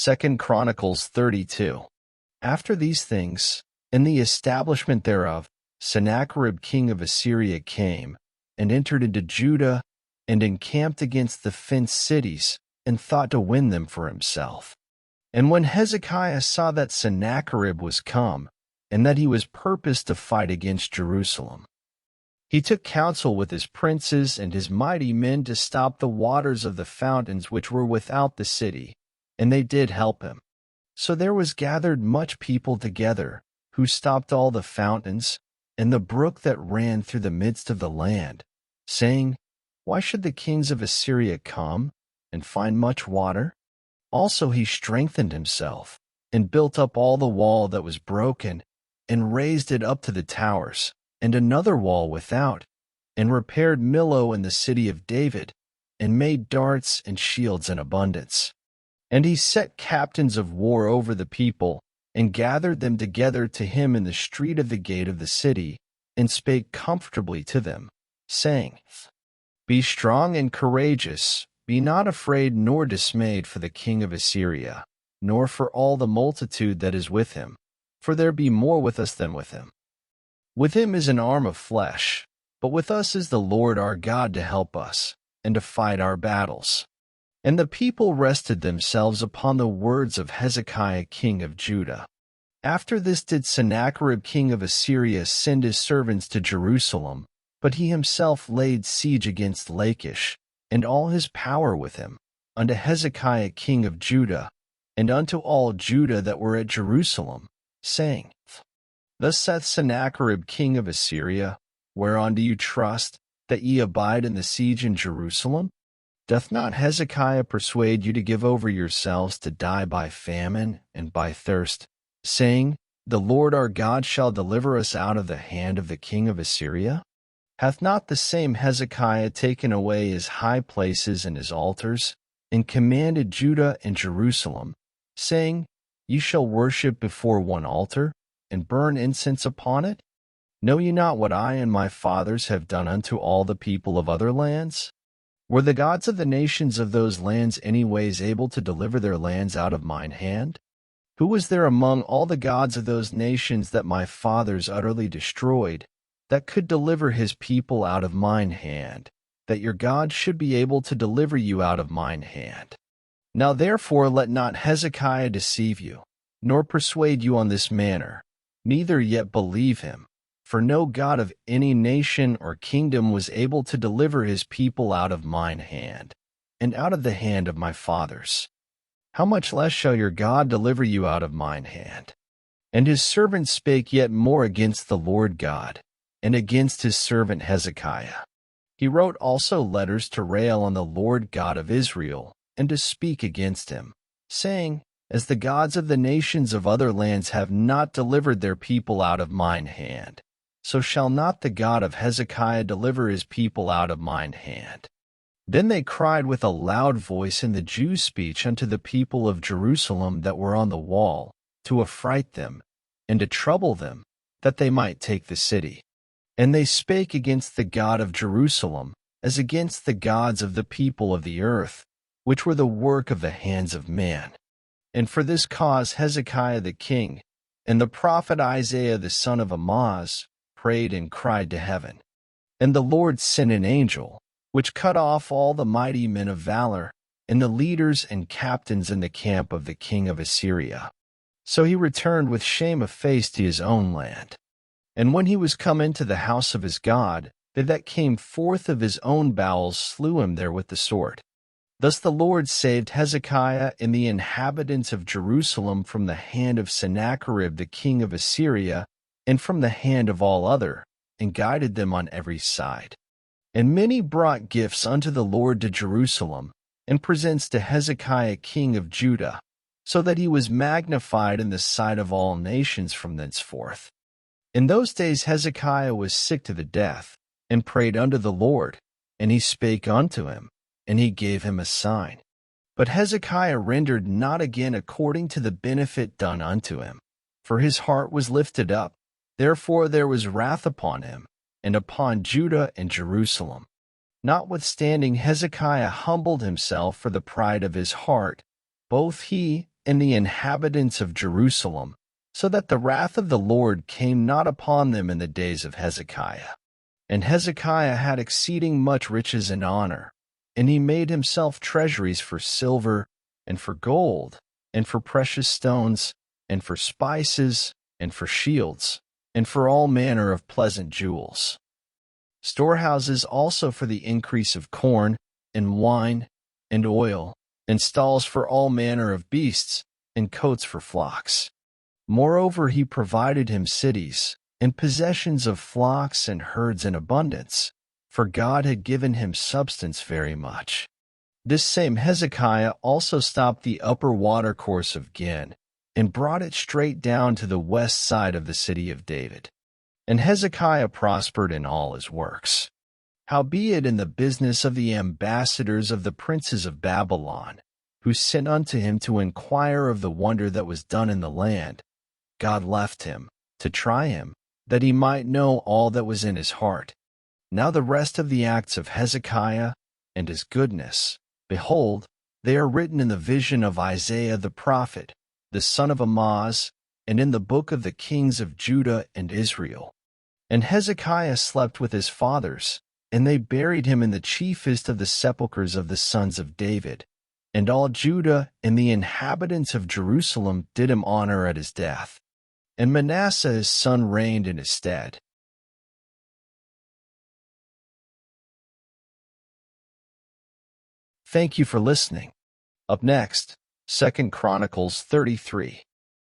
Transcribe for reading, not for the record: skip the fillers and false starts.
2 Chronicles 32. After these things, in the establishment thereof, Sennacherib king of Assyria came, and entered into Judah, and encamped against the fenced cities, and thought to win them for himself. And when Hezekiah saw that Sennacherib was come, and that he was purposed to fight against Jerusalem, he took counsel with his princes and his mighty men to stop the waters of the fountains which were without the city, and they did help him. So there was gathered much people together, who stopped all the fountains, and the brook that ran through the midst of the land, saying, Why should the kings of Assyria come, and find much water? Also he strengthened himself, and built up all the wall that was broken, and raised it up to the towers, and another wall without, and repaired Millo in the city of David, and made darts and shields in abundance. And he set captains of war over the people, and gathered them together to him in the street of the gate of the city, and spake comfortably to them, saying, Be strong and courageous, be not afraid nor dismayed for the king of Assyria, nor for all the multitude that is with him, for there be more with us than with him. With him is an arm of flesh, but with us is the Lord our God to help us, and to fight our battles. And the people rested themselves upon the words of Hezekiah king of Judah. After this did Sennacherib king of Assyria send his servants to Jerusalem, but he himself laid siege against Lachish, and all his power with him, unto Hezekiah king of Judah, and unto all Judah that were at Jerusalem, saying, Thus saith Sennacherib king of Assyria, Whereon do you trust, that ye abide in the siege in Jerusalem? Doth not Hezekiah persuade you to give over yourselves to die by famine and by thirst, saying, The Lord our God shall deliver us out of the hand of the king of Assyria? Hath not the same Hezekiah taken away his high places and his altars, and commanded Judah and Jerusalem, saying, Ye shall worship before one altar, and burn incense upon it? Know ye not what I and my fathers have done unto all the people of other lands? Were the gods of the nations of those lands any ways able to deliver their lands out of mine hand? Who was there among all the gods of those nations that my fathers utterly destroyed, that could deliver his people out of mine hand, that your God should be able to deliver you out of mine hand? Now therefore let not Hezekiah deceive you, nor persuade you on this manner, neither yet believe him. For no God of any nation or kingdom was able to deliver his people out of mine hand, and out of the hand of my fathers. How much less shall your God deliver you out of mine hand? And his servant spake yet more against the Lord God, and against his servant Hezekiah. He wrote also letters to rail on the Lord God of Israel, and to speak against him, saying, As the gods of the nations of other lands have not delivered their people out of mine hand, so shall not the God of Hezekiah deliver his people out of mine hand. Then they cried with a loud voice in the Jews' speech unto the people of Jerusalem that were on the wall, to affright them, and to trouble them, that they might take the city. And they spake against the God of Jerusalem, as against the gods of the people of the earth, which were the work of the hands of man. And for this cause Hezekiah the king, and the prophet Isaiah the son of Amoz, prayed and cried to heaven. And the Lord sent an angel, which cut off all the mighty men of valor, and the leaders and captains in the camp of the king of Assyria. So he returned with shame of face to his own land. And when he was come into the house of his God, they that came forth of his own bowels slew him there with the sword. Thus the Lord saved Hezekiah and the inhabitants of Jerusalem from the hand of Sennacherib the king of Assyria, and from the hand of all other, and guided them on every side. And many brought gifts unto the Lord to Jerusalem, and presents to Hezekiah king of Judah, so that he was magnified in the sight of all nations from thenceforth. In those days Hezekiah was sick to the death, and prayed unto the Lord, and he spake unto him, and he gave him a sign. But Hezekiah rendered not again according to the benefit done unto him, for his heart was lifted up. Therefore there was wrath upon him, and upon Judah and Jerusalem. Notwithstanding Hezekiah humbled himself for the pride of his heart, both he and the inhabitants of Jerusalem, so that the wrath of the Lord came not upon them in the days of Hezekiah. And Hezekiah had exceeding much riches and honor, and he made himself treasuries for silver, and for gold, and for precious stones, and for spices, and for shields, and for all manner of pleasant jewels. Storehouses also for the increase of corn, and wine, and oil, and stalls for all manner of beasts, and coats for flocks. Moreover, he provided him cities, and possessions of flocks and herds in abundance, for God had given him substance very much. This same Hezekiah also stopped the upper watercourse of Gin, and brought it straight down to the west side of the city of David. And Hezekiah prospered in all his works. Howbeit in the business of the ambassadors of the princes of Babylon, who sent unto him to inquire of the wonder that was done in the land, God left him, to try him, that he might know all that was in his heart. Now the rest of the acts of Hezekiah, and his goodness, behold, they are written in the vision of Isaiah the prophet, the son of Amoz, and in the book of the kings of Judah and Israel. And Hezekiah slept with his fathers, and they buried him in the chiefest of the sepulchres of the sons of David. And all Judah and the inhabitants of Jerusalem did him honor at his death. And Manasseh his son reigned in his stead. Thank you for listening. Up next, 2 Chronicles 33.